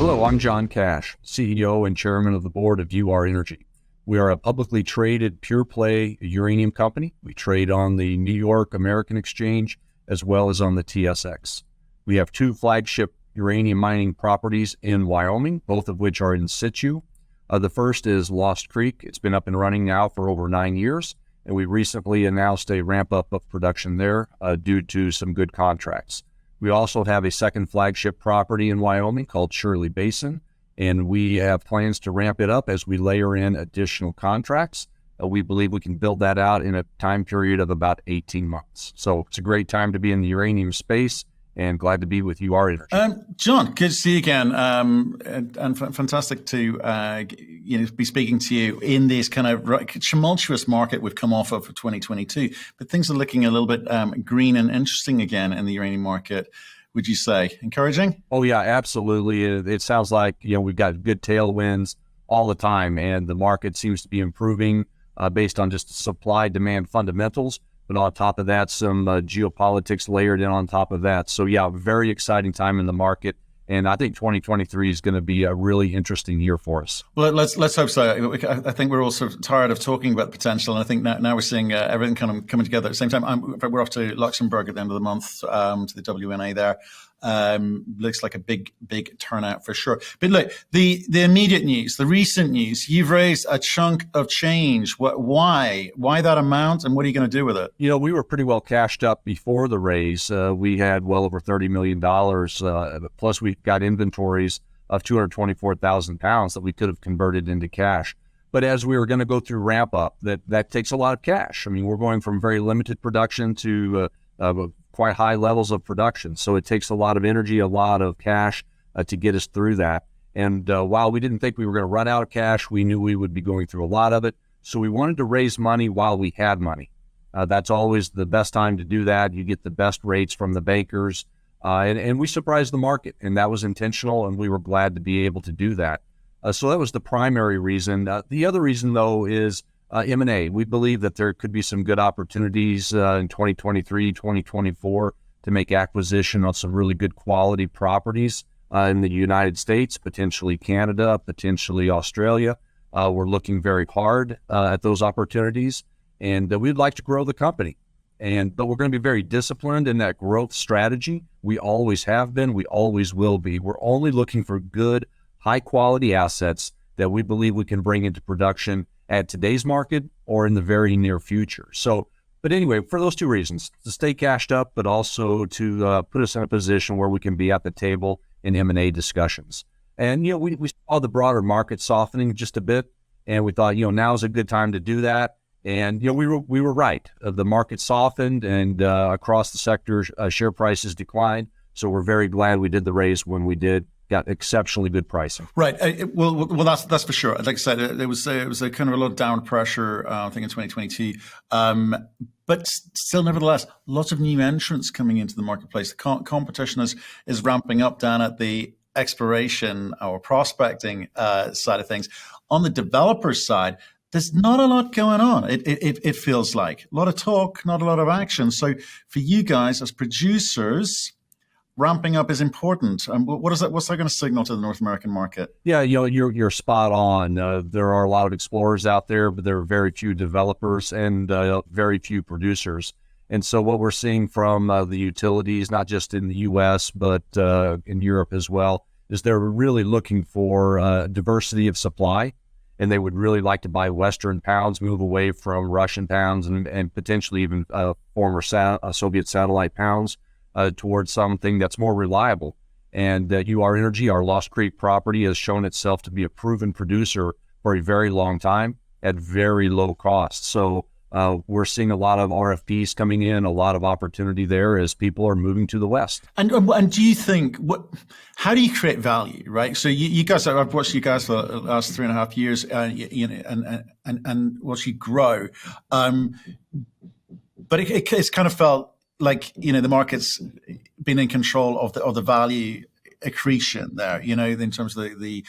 Hello, I'm John Cash, CEO and Chairman of the Board of UR Energy. We are a publicly traded pure-play uranium company. We trade on the New York American Exchange as well as on the TSX. We have two flagship uranium mining properties in Wyoming, both of which are in situ. The first is Lost Creek. It's been up and running now for over 9 years, and we recently announced a ramp-up of production there due to some good contracts. We also have a second flagship property in Wyoming called Shirley Basin, and we have plans to ramp it up as we layer in additional contracts. We believe we can build that out in a time period of about 18 months. So it's a great time to be in the uranium space, and glad to be with UR Energy. John, good to see you again, and fantastic to be speaking to you in this kind of tumultuous market we've come off of for 2022. But things are looking a little bit green and interesting again in the uranium market. Would you say encouraging? Oh yeah, absolutely. It sounds like we've got good tailwinds all the time, and the market seems to be improving based on just supply-demand fundamentals. But on top of that, some geopolitics layered in on top of that. So yeah, very exciting time in the market. And I think 2023 is going to be a really interesting year for us. Well, let's hope so. I think we're all sort of tired of talking about potential. And I think now we're seeing everything kind of coming together at the same time. We're off to Luxembourg at the end of the month, to the WNA there. Looks like a big turnout for sure. But look, the immediate news, the recent news, you've raised a chunk of change. Why that amount, and what are you going to do with it? We were pretty well cashed up before the raise. We had well over $30 million, plus we've got inventories of 224,000 pounds that we could have converted into cash. But as we were going to go through ramp up, that takes a lot of cash. I mean, we're going from very limited production to quite high levels of production. So it takes a lot of energy, a lot of cash to get us through that. And while we didn't think we were going to run out of cash, we knew we would be going through a lot of it. So we wanted to raise money while we had money. That's always the best time to do that. You get the best rates from the bankers. And we surprised the market, and that was intentional, and we were glad to be able to do that. So that was the primary reason. The other reason, though, is M&A. We believe that there could be some good opportunities in 2023, 2024 to make acquisition on some really good quality properties in the United States, potentially Canada, potentially Australia. We're looking very hard at those opportunities, and we'd like to grow the company. But we're going to be very disciplined in that growth strategy. We always have been. We always will be. We're only looking for good, high-quality assets that we believe we can bring into production at today's market or in the very near future. But anyway, for those two reasons, to stay cashed up, but also to put us in a position where we can be at the table in M&A discussions. And, we saw the broader market softening just a bit, and we thought, now's a good time to do that. And, we were right. The market softened, and across the sector, share prices declined. So we're very glad we did the raise when we did. Got exceptionally good pricing. Right. Well, that's for sure. Like I said, it was a kind of a lot of downward pressure, I think, in 2022. But still, nevertheless, lots of new entrants coming into the marketplace. The competition is ramping up down at the exploration or prospecting side of things. On the developer side, there's not a lot going on. It feels like a lot of talk, not a lot of action. So for you guys as producers, ramping up is important. What's that going to signal to the North American market? Yeah, you're spot on. There are a lot of explorers out there, but there are very few developers and very few producers. And so what we're seeing from the utilities, not just in the U.S., but in Europe as well, is they're really looking for diversity of supply. And they would really like to buy Western pounds, move away from Russian pounds and potentially even former Soviet satellite pounds. Towards something that's more reliable. And UR Energy, our Lost Creek property, has shown itself to be a proven producer for a very long time at very low cost. So we're seeing a lot of RFPs coming in, a lot of opportunity there as people are moving to the West. And do you think, how do you create value, right? So you guys, I've watched you guys for the last 3.5 years, and watched you grow. But it's kind of felt like, the market's been in control of the value accretion there, in terms of the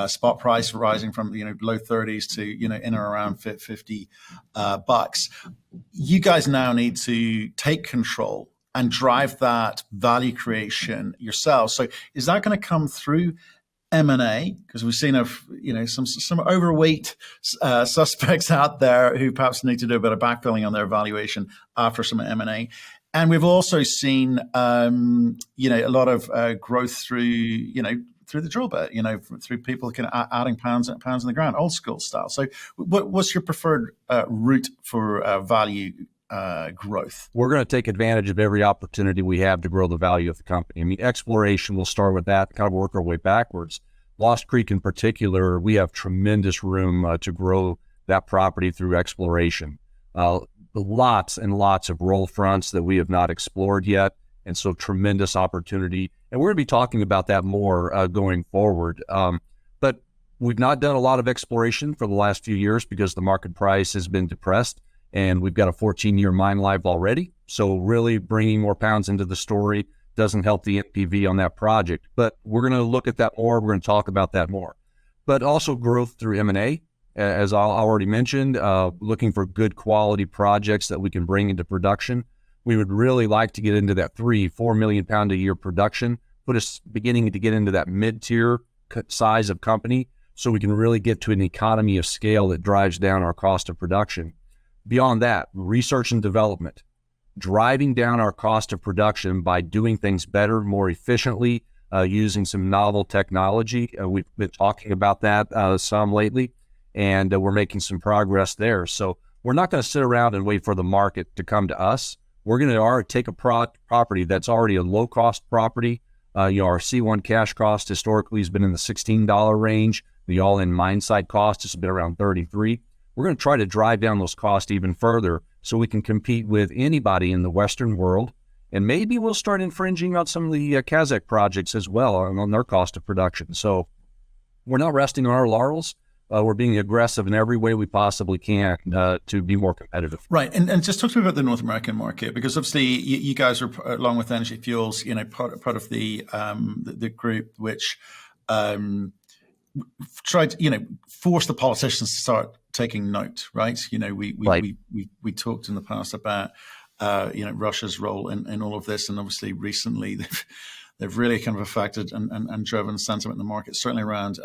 spot price rising from, low 30s to, in or around $50 bucks. You guys now need to take control and drive that value creation yourselves. So is that going to come through M&A, because we've seen some overweight suspects out there who perhaps need to do a bit of backfilling on their valuation after some M&A. And we've also seen a lot of growth through the drill bit, through people kind of adding pounds in the ground, old school style. So what's your preferred route for value growth? We're going to take advantage of every opportunity we have to grow the value of the company. I mean, exploration, we'll start with that, kind of work our way backwards. Lost Creek in particular, we have tremendous room to grow that property through exploration. Lots and lots of roll fronts that we have not explored yet, and so tremendous opportunity. And we're going to be talking about that more going forward. But we've not done a lot of exploration for the last few years because the market price has been depressed. And we've got a 14-year mine life already. So really bringing more pounds into the story doesn't help the NPV on that project. But we're going to look at that more. We're going to talk about that more. But also growth through M&A, as I already mentioned, looking for good quality projects that we can bring into production. We would really like to get into that 3-4 million pound a year production, put us beginning to get into that mid-tier size of company so we can really get to an economy of scale that drives down our cost of production. Beyond that, research and development, driving down our cost of production by doing things better, more efficiently, using some novel technology. We've been talking about that some lately, and we're making some progress there. So we're not going to sit around and wait for the market to come to us. We're going to take a property that's already a low-cost property. Our C1 cash cost historically has been in the $16 range. The all-in mine site cost has been around $33. We're going to try to drive down those costs even further so we can compete with anybody in the Western world. And maybe we'll start infringing on some of the Kazakh projects as well on their cost of production. So we're not resting on our laurels. We're being aggressive in every way we possibly can to be more competitive. Right. And just talk to me about the North American market, because obviously you guys are, along with Energy Fuels, part of the group which tried to, force the politicians to start taking note, right? We talked in the past about Russia's role in all of this, and obviously recently they've really kind of affected and driven sentiment in the market, certainly around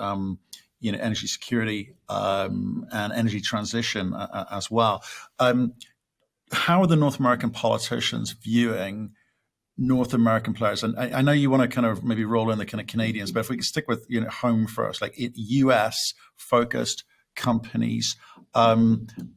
energy security and energy transition as well. How are the North American politicians viewing North American players? And I know you want to kind of maybe roll in the kind of Canadians, but if we can stick with home first, like US focused companies, are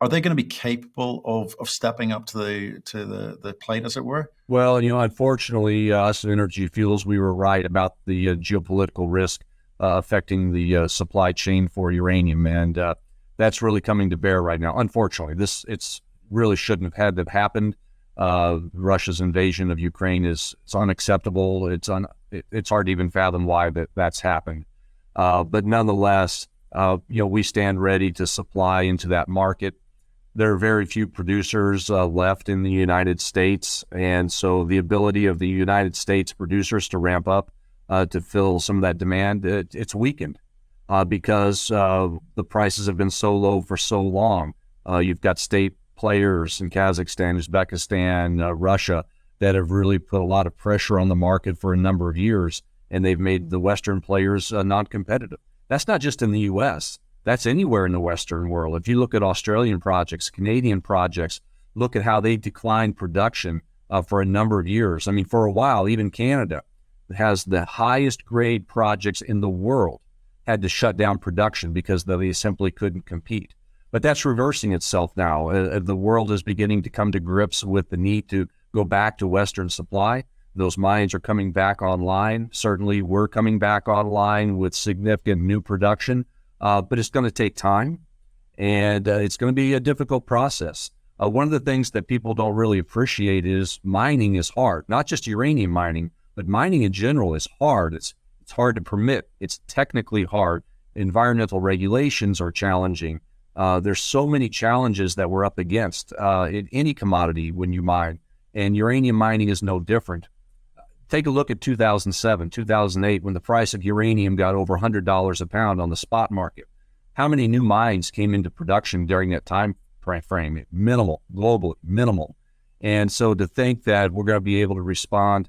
they going to be capable of stepping up to the plate, as it were? Well, unfortunately, us at Energy Fuels, we were right about the geopolitical risk affecting the supply chain for uranium, and that's really coming to bear right now. Unfortunately, it's really shouldn't have had to have happened. Russia's invasion of Ukraine it's unacceptable. It's hard to even fathom why that's happened. But nonetheless, we stand ready to supply into that market. There are very few producers left in the United States, and so the ability of the United States producers to ramp up to fill some of that demand, it's weakened because the prices have been so low for so long. You've got state players in Kazakhstan, Uzbekistan, Russia that have really put a lot of pressure on the market for a number of years, and they've made the Western players non-competitive. That's not just in the U.S. That's anywhere in the Western world. If you look at Australian projects, Canadian projects, look at how they declined production for a number of years. I mean, for a while, even Canada has the highest grade projects in the world had to shut down production because they simply couldn't compete. But that's reversing itself now. The world is beginning to come to grips with the need to go back to Western supply. Those mines are coming back online. Certainly, we're coming back online with significant new production, but it's going to take time, and it's going to be a difficult process. One of the things that people don't really appreciate is mining is hard. Not just uranium mining, but mining in general is hard. It's hard to permit. It's technically hard. Environmental regulations are challenging. There's so many challenges that we're up against in any commodity when you mine, and uranium mining is no different. Take a look at 2007, 2008, when the price of uranium got over $100 a pound on the spot market. How many new mines came into production during that time frame? Minimal, globally, minimal. And so to think that we're going to be able to respond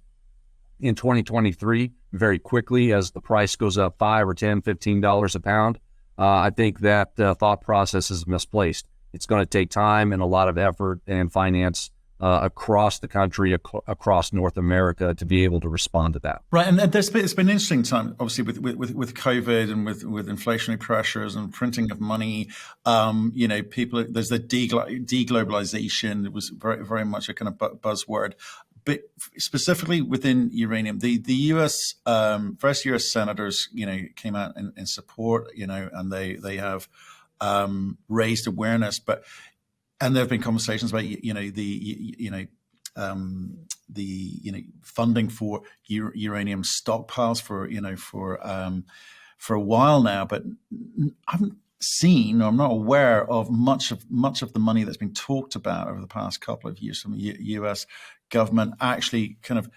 in 2023 very quickly as the price goes up $5 or $10, $15 a pound. I think that thought process is misplaced. It's going to take time and a lot of effort and finance across the country, across North America, to be able to respond to that. Right, and it's been an interesting time, obviously, with COVID and with inflationary pressures and printing of money. People, there's the deglobalization. It was very, very much a kind of buzzword. But specifically within uranium, the U.S. First U.S. senators, came out in support, and they have raised awareness, and there have been conversations about the funding for uranium stockpiles for a while now, but I haven't seen, or I'm not aware of much of the money that's been talked about over the past couple of years from the U.S. government actually kind of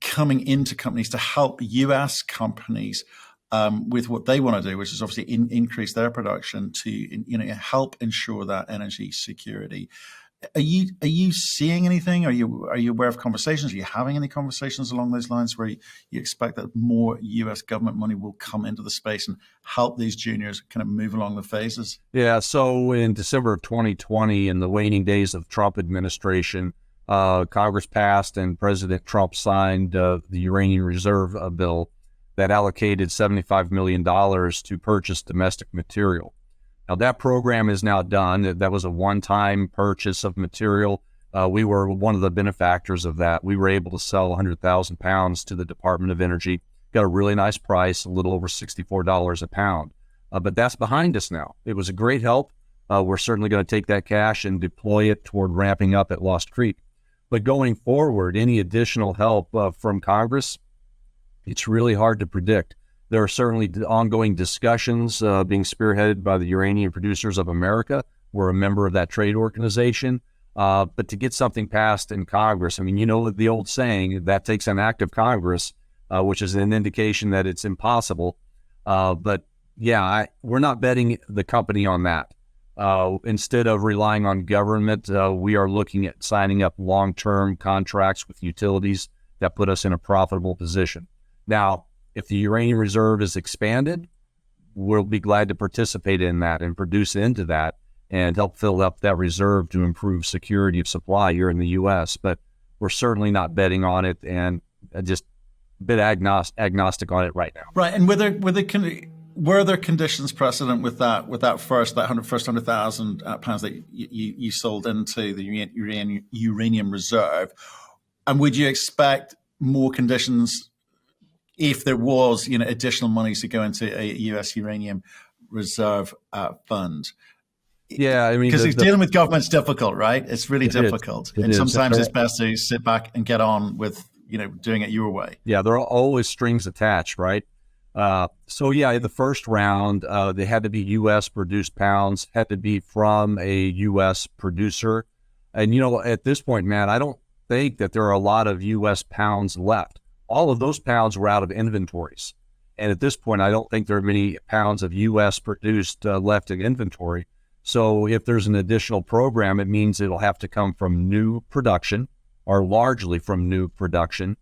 coming into companies to help U.S. companies with what they want to do, which is obviously increase their production to help ensure that energy security. Are you seeing anything? Are you aware of conversations? Are you having any conversations along those lines where you expect that more U.S. government money will come into the space and help these juniors kind of move along the phases? Yeah. So in December of 2020, in the waning days of Trump administration, Congress passed and President Trump signed the Uranium Reserve Bill that allocated $75 million to purchase domestic material. Now, that program is now done. That was a one-time purchase of material. We were one of the benefactors of that. We were able to sell 100,000 pounds to the Department of Energy, got a really nice price, a little over $64 a pound. But that's behind us now. It was a great help. We're certainly going to take that cash and deploy it toward ramping up at Lost Creek. But going forward, any additional help from Congress, it's really hard to predict. There are certainly ongoing discussions being spearheaded by the Uranium Producers of America. We're a member of that trade organization. But to get something passed in Congress, I mean, the old saying, that takes an act of Congress, which is an indication that it's impossible. But yeah, we're not betting the company on that. Instead of relying on government, we are looking at signing up long-term contracts with utilities that put us in a profitable position. Now, if the uranium reserve is expanded, we'll be glad to participate in that and produce into that and help fill up that reserve to improve security of supply here in the U.S. But we're certainly not betting on it, and just a bit agnostic on it right now. Right, and were there conditions precedent with that first 100,000 pounds that you sold into the uranium reserve, and would you expect more conditions if there was, additional monies to go into a U.S. uranium reserve fund? Yeah, I mean, because dealing with government's difficult, right? It's really difficult, and sometimes it's best to sit back and get on with, doing it your way. Yeah, there are always strings attached, right? So yeah, the first round, they had to be U.S. produced pounds, had to be from a U.S. producer, and at this point, man, I don't think that there are a lot of U.S. pounds left. All of those pounds were out of inventories. And at this point, I don't think there are many pounds of U.S. produced left in inventory. So if there's an additional program, it means it'll have to come from new production, or largely from new production.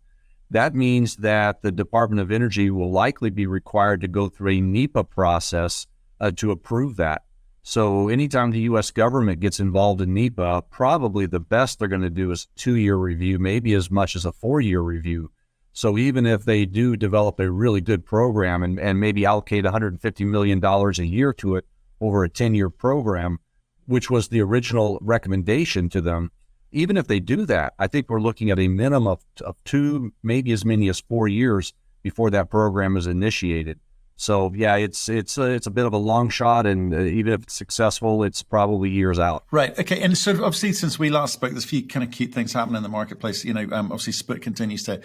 That means that the Department of Energy will likely be required to go through a NEPA process to approve that. So anytime the U.S. government gets involved in NEPA, probably the best they're going to do is a 2-year review, maybe as much as a 4-year review. So even if they do develop a really good program and maybe allocate $150 million a year to it over a 10-year program, which was the original recommendation to them, even if they do that, I think we're looking at a minimum of 2, maybe as many as 4 years before that program is initiated. So yeah, it's a bit of a long shot, and even if it's successful, it's probably years out. Right. Okay. And so obviously, since we last spoke, there's a few kind of cute things happening in the marketplace. Obviously, Sput continues to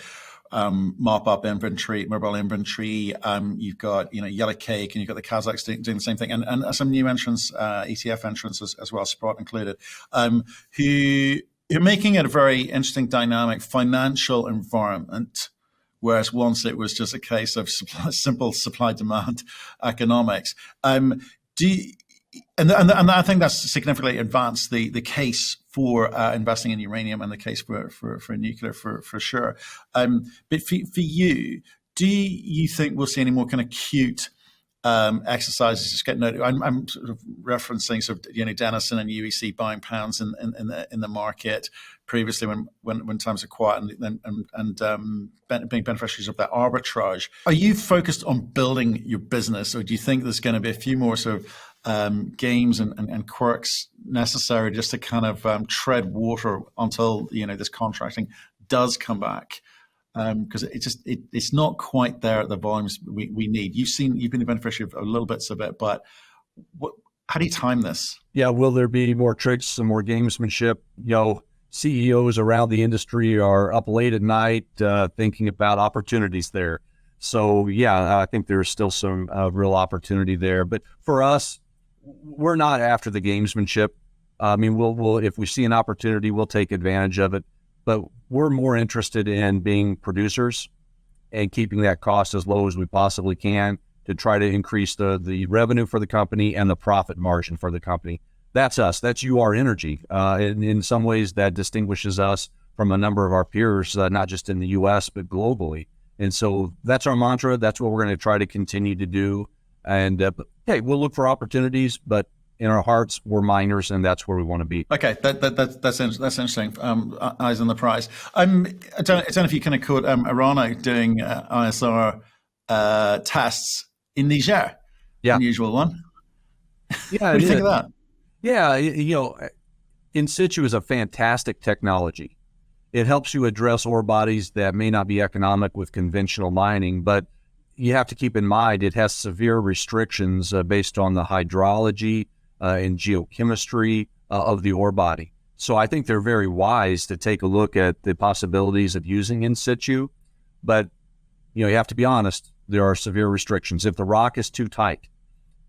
mop up inventory, mobile inventory. You've got, Yellow Cake, and you've got the Kazakhs doing the same thing, and some new entrants, ETF entrants as well, Sprott included, who are making it a very interesting dynamic financial environment. Whereas once it was just a case of simple supply-demand economics. and I think that's significantly advanced the case for investing in uranium and the case for nuclear for sure. But for you, do you think we'll see any more kind of cute exercises? Just getting I'm sort of referencing sort of Denison and UEC buying pounds in the market previously when times are quiet and being beneficiaries of that arbitrage. Are you focused on building your business, or do you think there's going to be a few more sort of games and quirks necessary just to kind of tread water until this contracting does come back? Because it's not quite there at the volumes we need. You've been the beneficiary of a little bits of it, but how do you time this? Yeah, will there be more tricks, some more gamesmanship? CEOs around the industry are up late at night thinking about opportunities there. So yeah, I think there's still some real opportunity there. But for us, we're not after the gamesmanship. I mean, we'll if we see an opportunity, we'll take advantage of it. But we're more interested in being producers and keeping that cost as low as we possibly can to try to increase the revenue for the company and the profit margin for the company. That's us. That's UR Energy. In some ways, that distinguishes us from a number of our peers, not just in the U.S., but globally. And so that's our mantra. That's what we're going to try to continue to do. And hey, we'll look for opportunities, but in our hearts, we're miners, and that's where we want to be. Okay, that's interesting. Eyes on the prize. I don't know if you kind of caught Irana doing ISR tests in Niger. Yeah, unusual one. Yeah, what do you think of that? Yeah, in-situ is a fantastic technology. It helps you address ore bodies that may not be economic with conventional mining, but you have to keep in mind it has severe restrictions based on the hydrology and geochemistry of the ore body. So I think they're very wise to take a look at the possibilities of using in-situ, but you have to be honest, there are severe restrictions. If the rock is too tight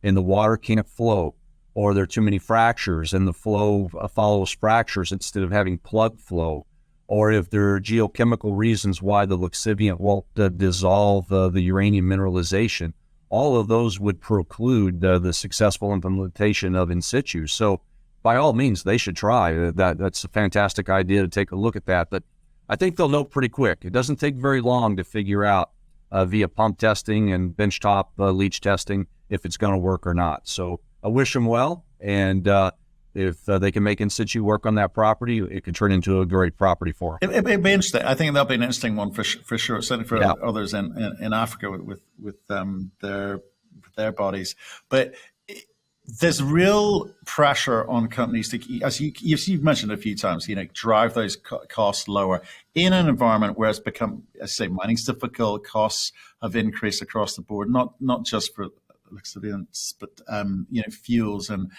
and the water can't flow, or there are too many fractures and the flow follows fractures instead of having plug flow, or if there are geochemical reasons why the lixiviant won't dissolve the uranium mineralization, all of those would preclude the successful implementation of in-situ. So by all means, they should try. That's a fantastic idea to take a look at that. But I think they'll know pretty quick. It doesn't take very long to figure out via pump testing and benchtop leach testing if it's going to work or not. So I wish them well. And if they can make in-situ work on that property, it could turn into a great property for them. It'd be interesting. I think that'll be an interesting one for sure, certainly for others in Africa with their bodies. But there's real pressure on companies to, as you've mentioned a few times, drive those costs lower in an environment where it's become, as I say, mining's difficult, costs have increased across the board, not just for lixiviants, but fuels and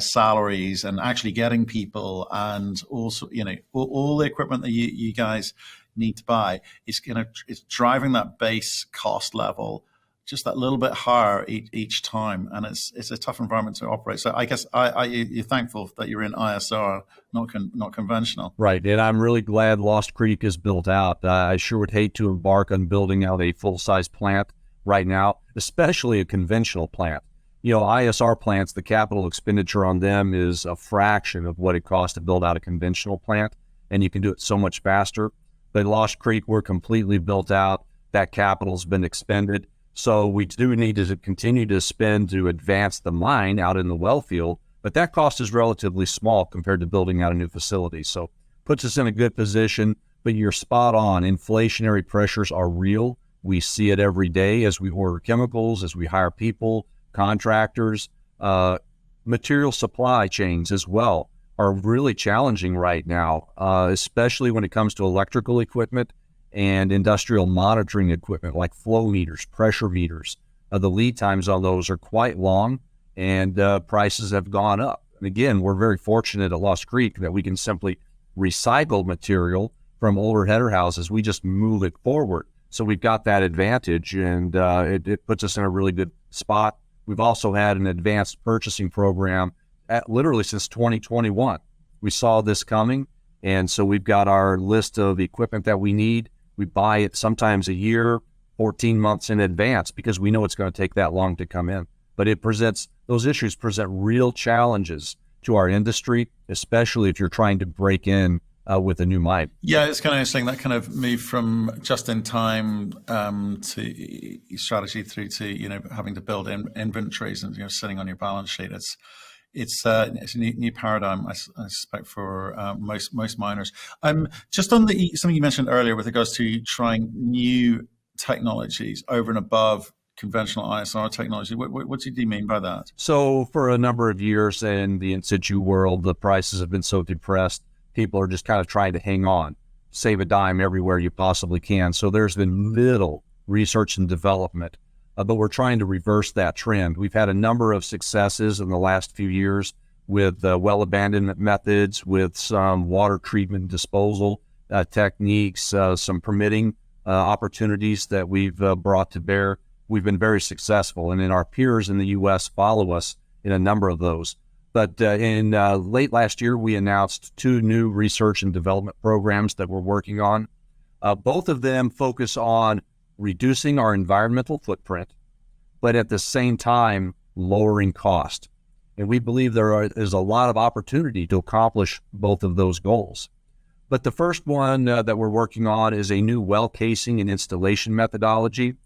salaries and actually getting people, and also all the equipment that you guys need to buy is it's driving that base cost level just that little bit higher each time, and it's a tough environment to operate. So I guess you're thankful that you're in ISR, not conventional. Right, and I'm really glad Lost Creek is built out. I sure would hate to embark on building out a full-size plant right now, especially a conventional plant. ISR plants, the capital expenditure on them is a fraction of what it costs to build out a conventional plant, and you can do it so much faster. But Lost Creek, we're completely built out. That capital's been expended. So we do need to continue to spend to advance the mine out in the well field, but that cost is relatively small compared to building out a new facility. So puts us in a good position, but you're spot on. Inflationary pressures are real. We see it every day as we order chemicals, as we hire people, contractors. Material supply chains as well are really challenging right now, especially when it comes to electrical equipment and industrial monitoring equipment like flow meters, pressure meters. The lead times on those are quite long, and prices have gone up. And again, we're very fortunate at Lost Creek that we can simply recycle material from older header houses. We just move it forward. So we've got that advantage, and it puts us in a really good spot. We've also had an advanced purchasing program literally since 2021. We saw this coming, and so we've got our list of equipment that we need. We buy it sometimes a year, 14 months in advance, because we know it's going to take that long to come in. but those issues present real challenges to our industry, especially if you're trying to break in with a new mine. Yeah, it's kind of interesting, that kind of move from just in time to strategy through to having to build inventories and sitting on your balance sheet. It's a new paradigm, I suspect, for most miners. Just on something you mentioned earlier with regards to trying new technologies over and above conventional ISR technology. What do you mean by that? So for a number of years in the in-situ world, the prices have been so depressed, people are just kind of trying to hang on, save a dime everywhere you possibly can. So there's been little research and development, but we're trying to reverse that trend. We've had a number of successes in the last few years with well abandonment methods, with some water treatment disposal techniques, some permitting opportunities that we've brought to bear. We've been very successful, and then our peers in the U.S. follow us in a number of those. But in late last year, we announced 2 new research and development programs that we're working on. Both of them focus on reducing our environmental footprint, but at the same time, lowering cost. And we believe there is a lot of opportunity to accomplish both of those goals. But the first one that we're working on is a new well casing and installation methodology.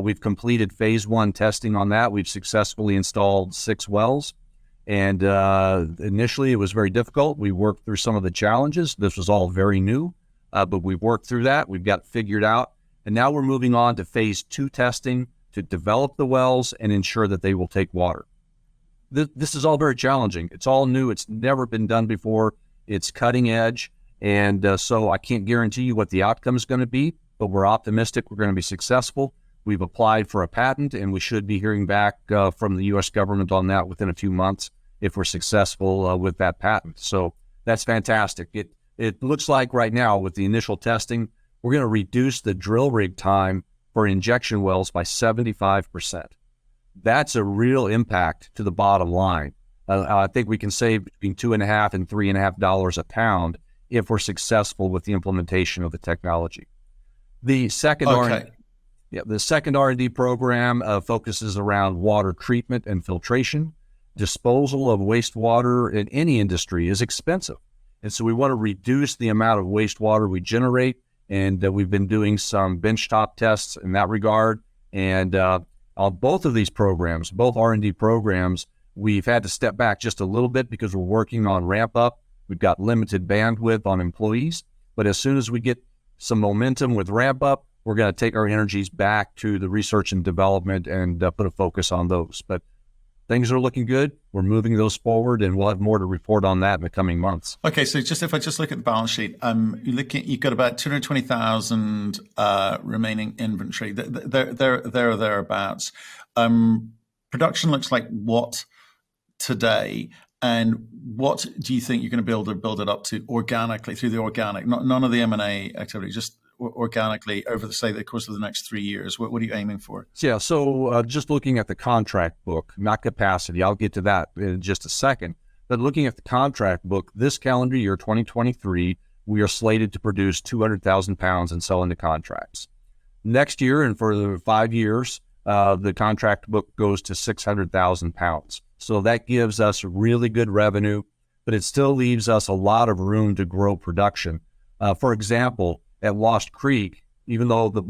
We've completed phase 1 testing on that. We've successfully installed 6 wells. And initially, it was very difficult. We worked through some of the challenges. This was all very new, but we've worked through that. We've got it figured out. And now we're moving on to phase 2 testing to develop the wells and ensure that they will take water. This is all very challenging. It's all new. It's never been done before. It's cutting edge. And so I can't guarantee you what the outcome is going to be, but we're optimistic we're going to be successful. We've applied for a patent, and we should be hearing back from the U.S. government on that within a few months if we're successful with that patent. So that's fantastic. It looks like right now with the initial testing, we're going to reduce the drill rig time for injection wells by 75%. That's a real impact to the bottom line. I think we can save between $2.50 and $3.50 a pound if we're successful with the implementation of the technology. The second R&D program focuses around water treatment and filtration. Disposal of wastewater in any industry is expensive. And so we want to reduce the amount of wastewater we generate. And we've been doing some benchtop tests in that regard. And on both of these programs, both R&D programs, we've had to step back just a little bit because we're working on ramp up. We've got limited bandwidth on employees. But as soon as we get some momentum with ramp up, we're going to take our energies back to the research and development and put a focus on those. But things are looking good. We're moving those forward, and we'll have more to report on that in the coming months. Okay, so if I just look at the balance sheet, you've got about 220,000 remaining inventory. Thereabouts. Production looks like what today? And what do you think you're going to build it up to organically through the organic, none of the M&A activity, just organically over the course of the next 3 years? What are you aiming for? Yeah, so just looking at the contract book, not capacity, I'll get to that in just a second. But looking at the contract book, this calendar year, 2023, we are slated to produce 200,000 pounds and sell into contracts. Next year, and for the 5 years, the contract book goes to 600,000 pounds. So that gives us really good revenue, but it still leaves us a lot of room to grow production. For example, at Lost Creek, even though the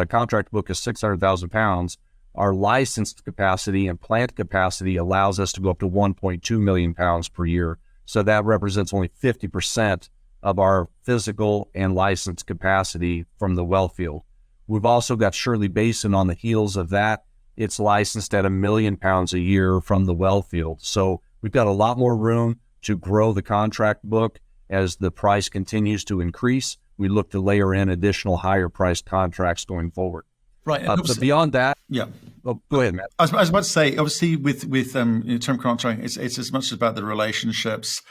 contract book is 600,000 pounds, our licensed capacity and plant capacity allows us to go up to 1.2 million pounds per year. So that represents only 50% of our physical and licensed capacity from the well field. We've also got Shirley Basin on the heels of that. It's licensed at 1 million pounds a year from the well field. So we've got a lot more room to grow the contract book as the price continues to increase. We look to layer in additional higher priced contracts going forward. Right. But beyond that, yeah. Oh, go ahead, Matt. I was about to say, obviously, with term contracting, it's as much about the relationships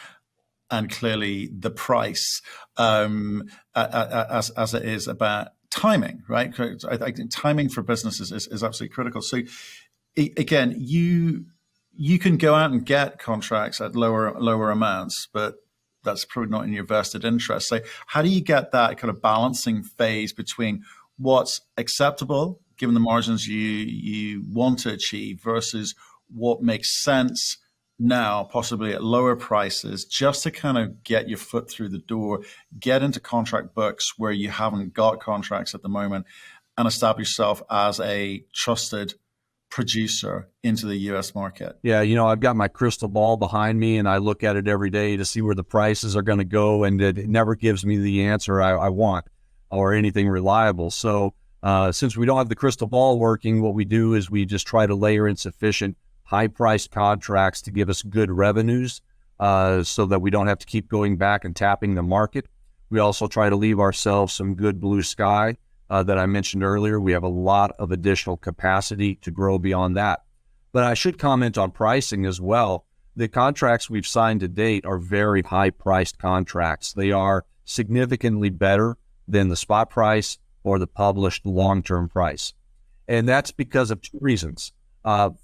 and clearly the price as it is about timing, right? I think timing for businesses is absolutely critical. So again, you can go out and get contracts at lower amounts, but that's probably not in your vested interest. So how do you get that kind of balancing phase between what's acceptable, given the margins you want to achieve, versus what makes sense now, possibly at lower prices, just to kind of get your foot through the door, get into contract books where you haven't got contracts at the moment, and establish yourself as a trusted producer into the U.S. market? Yeah, I've got my crystal ball behind me, and I look at it every day to see where the prices are going to go, and it never gives me the answer I want or anything reliable. So since we don't have the crystal ball working, what we do is we just try to layer in sufficient high-priced contracts to give us good revenues so that we don't have to keep going back and tapping the market. We also try to leave ourselves some good blue sky that I mentioned earlier. We have a lot of additional capacity to grow beyond that. But I should comment on pricing as well. The contracts we've signed to date are very high-priced contracts. They are significantly better than the spot price or the published long-term price. And that's because of two reasons.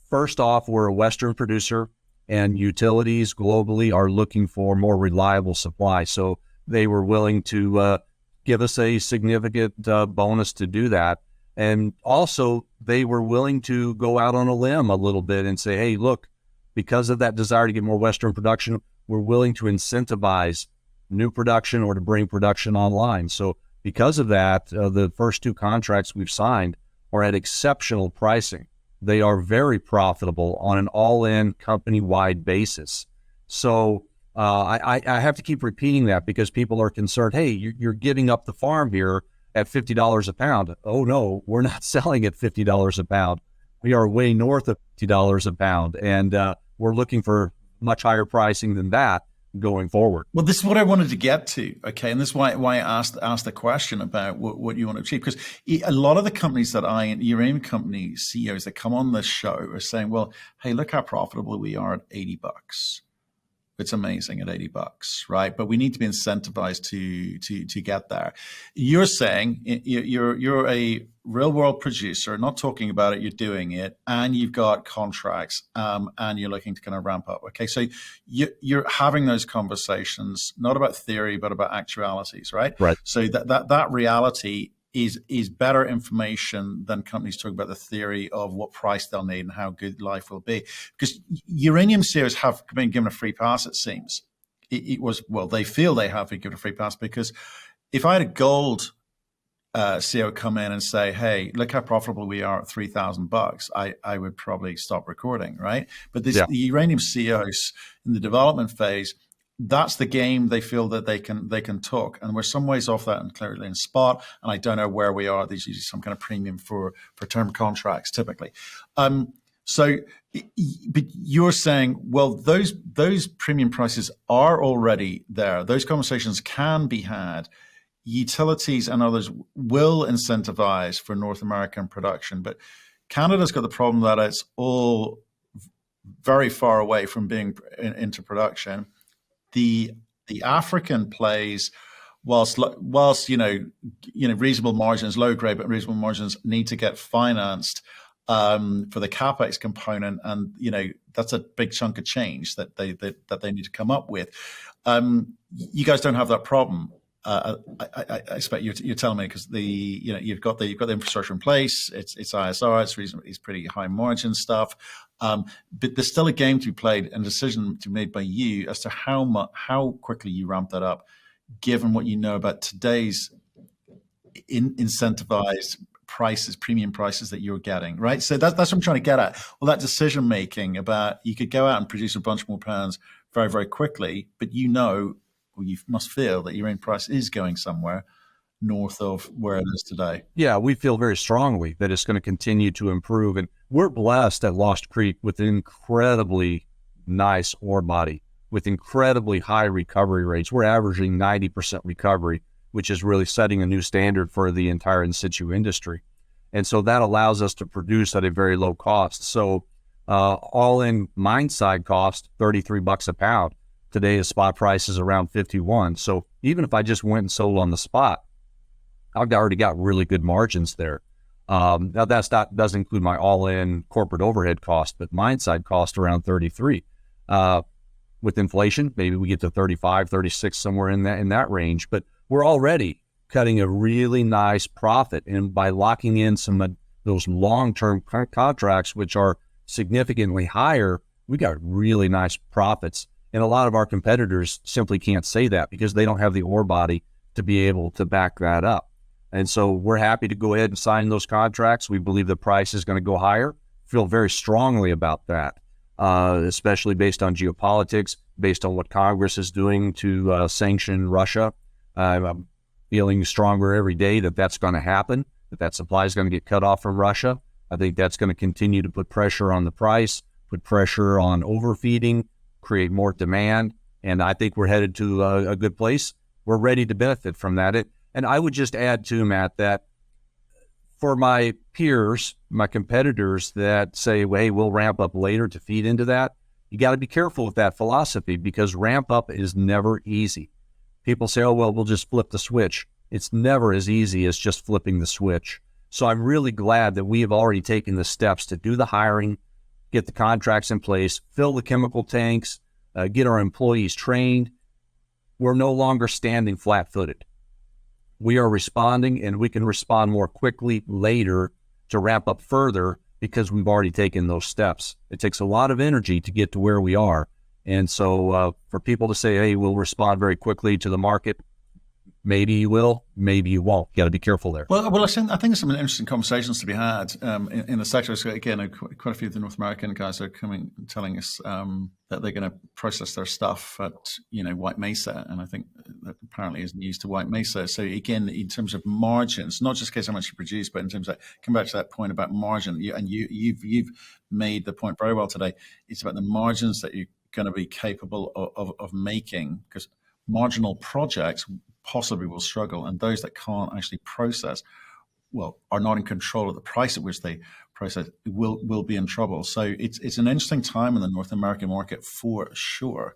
First off, we're a Western producer, and utilities globally are looking for more reliable supply. So they were willing to give us a significant bonus to do that. And also, they were willing to go out on a limb a little bit and say, hey, look, because of that desire to get more Western production, we're willing to incentivize new production or to bring production online. So because of that, the first two contracts we've signed are at exceptional pricing. They are very profitable on an all-in company-wide basis. So I have to keep repeating that because people are concerned, hey, you're giving up the farm here at $50 a pound. Oh, no, we're not selling at $50 a pound. We are way north of $50 a pound, and we're looking for much higher pricing than that going forward. Well, this is what I wanted to get to, okay? And this is why I asked the question about what you want to achieve. Because a lot of the companies that uranium company CEOs that come on this show are saying, well, hey, look how profitable we are at $80. It's amazing at $80, right? But we need to be incentivized to get there. You're saying you're a real world producer, not talking about it, you're doing it, and you've got contracts, and you're looking to kind of ramp up. Okay, so you're having those conversations, not about theory, but about actualities, right? Right. So that reality is better information than companies talk about the theory of what price they'll need and how good life will be. Because uranium CEOs have been given a free pass, it seems. They feel they have been given a free pass, because if I had a gold CEO come in and say, hey, look how profitable we are at $3,000, I would probably stop recording, right? But the uranium CEOs in the development phase, that's the game they feel that they can talk, and we're some ways off that and clearly in spot. And I don't know where we are. There's usually some kind of premium for term contracts typically. But you're saying, well, those premium prices are already there. Those conversations can be had. Utilities and others will incentivize for North American production, but Canada's got the problem that it's all very far away from being into production. The African plays, whilst reasonable margins, low grade but reasonable margins, need to get financed for the capex component, and that's a big chunk of change that they need to come up with. You guys don't have that problem. I expect you're telling me, because you've got the infrastructure in place. It's ISR. It's pretty high margin stuff. But there's still a game to be played and a decision to be made by you as to how quickly you ramp that up, given what you know about today's incentivized prices, premium prices that you're getting, right? So that's what I'm trying to get at. Well, that decision making about, you could go out and produce a bunch more pounds very, very quickly, but you must feel that your own price is going somewhere north of where it is today. Yeah, we feel very strongly that it's going to continue to improve. And we're blessed at Lost Creek with an incredibly nice ore body with incredibly high recovery rates. We're averaging 90% recovery, which is really setting a new standard for the entire in-situ industry. And so that allows us to produce at a very low cost. So all in mine side cost, $33 a pound. Today, the spot price is around 51. So even if I just went and sold on the spot, I've already got really good margins there. Now doesn't include my all-in corporate overhead cost, but mine side cost around 33. With inflation, maybe we get to 35, 36, somewhere in that range. But we're already cutting a really nice profit, and by locking in some of those long-term contracts, which are significantly higher, we got really nice profits. And a lot of our competitors simply can't say that because they don't have the ore body to be able to back that up. And so we're happy to go ahead and sign those contracts. We believe the price is going to go higher. Feel very strongly about that, especially based on geopolitics, based on what Congress is doing to sanction Russia. I'm feeling stronger every day that that's going to happen, that supply is going to get cut off from Russia. I think that's going to continue to put pressure on the price, put pressure on overfeeding, create more demand. And I think we're headed to a good place. We're ready to benefit from that. And I would just add too, Matt, that for my peers, my competitors that say, well, hey, we'll ramp up later to feed into that, you got to be careful with that philosophy because ramp up is never easy. People say, oh, well, we'll just flip the switch. It's never as easy as just flipping the switch. So I'm really glad that we have already taken the steps to do the hiring, get the contracts in place, fill the chemical tanks, get our employees trained. We're no longer standing flat-footed. We are responding, and we can respond more quickly later to ramp up further because we've already taken those steps. It takes a lot of energy to get to where we are. And so for people to say, hey, we'll respond very quickly to the market, maybe you will, maybe you won't. You got to be careful there. Well, I think there's some interesting conversations to be had in the sector. So again, quite a few of the North American guys are coming, telling us that they're going to process their stuff at White Mesa, and I think that apparently is news to White Mesa. So again, in terms of margins, not just in case how much you produce, but in terms of come back to that point about margin. You've made the point very well today. It's about the margins that you're going to be capable of making, because marginal projects possibly will struggle, and those that can't actually process, well, are not in control of the price at which they process, will be in trouble. So it's an interesting time in the North American market for sure,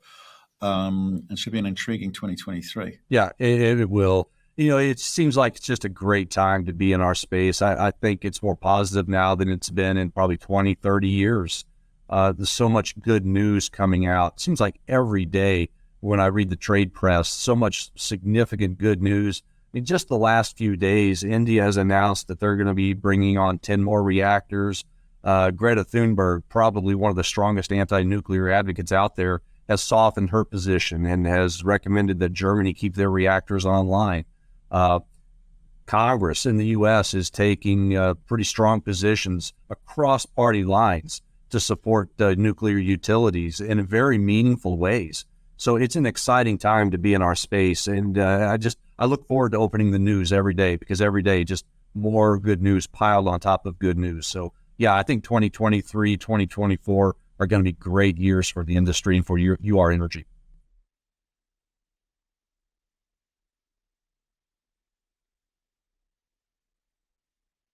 and should be an intriguing 2023. Yeah, it will. It seems like it's just a great time to be in our space. I think it's more positive now than it's been in probably 20, 30 years. There's so much good news coming out. It seems like every day when I read the trade press, so much significant good news. In just the last few days, India has announced that they're going to be bringing on 10 more reactors. Greta Thunberg, probably one of the strongest anti-nuclear advocates out there, has softened her position and has recommended that Germany keep their reactors online. Congress in the U.S. is taking pretty strong positions across party lines to support nuclear utilities in very meaningful ways. So it's an exciting time to be in our space. And I look forward to opening the news every day, because every day just more good news piled on top of good news. So yeah, I think 2023, 2024 are going to be great years for the industry and for UR Energy.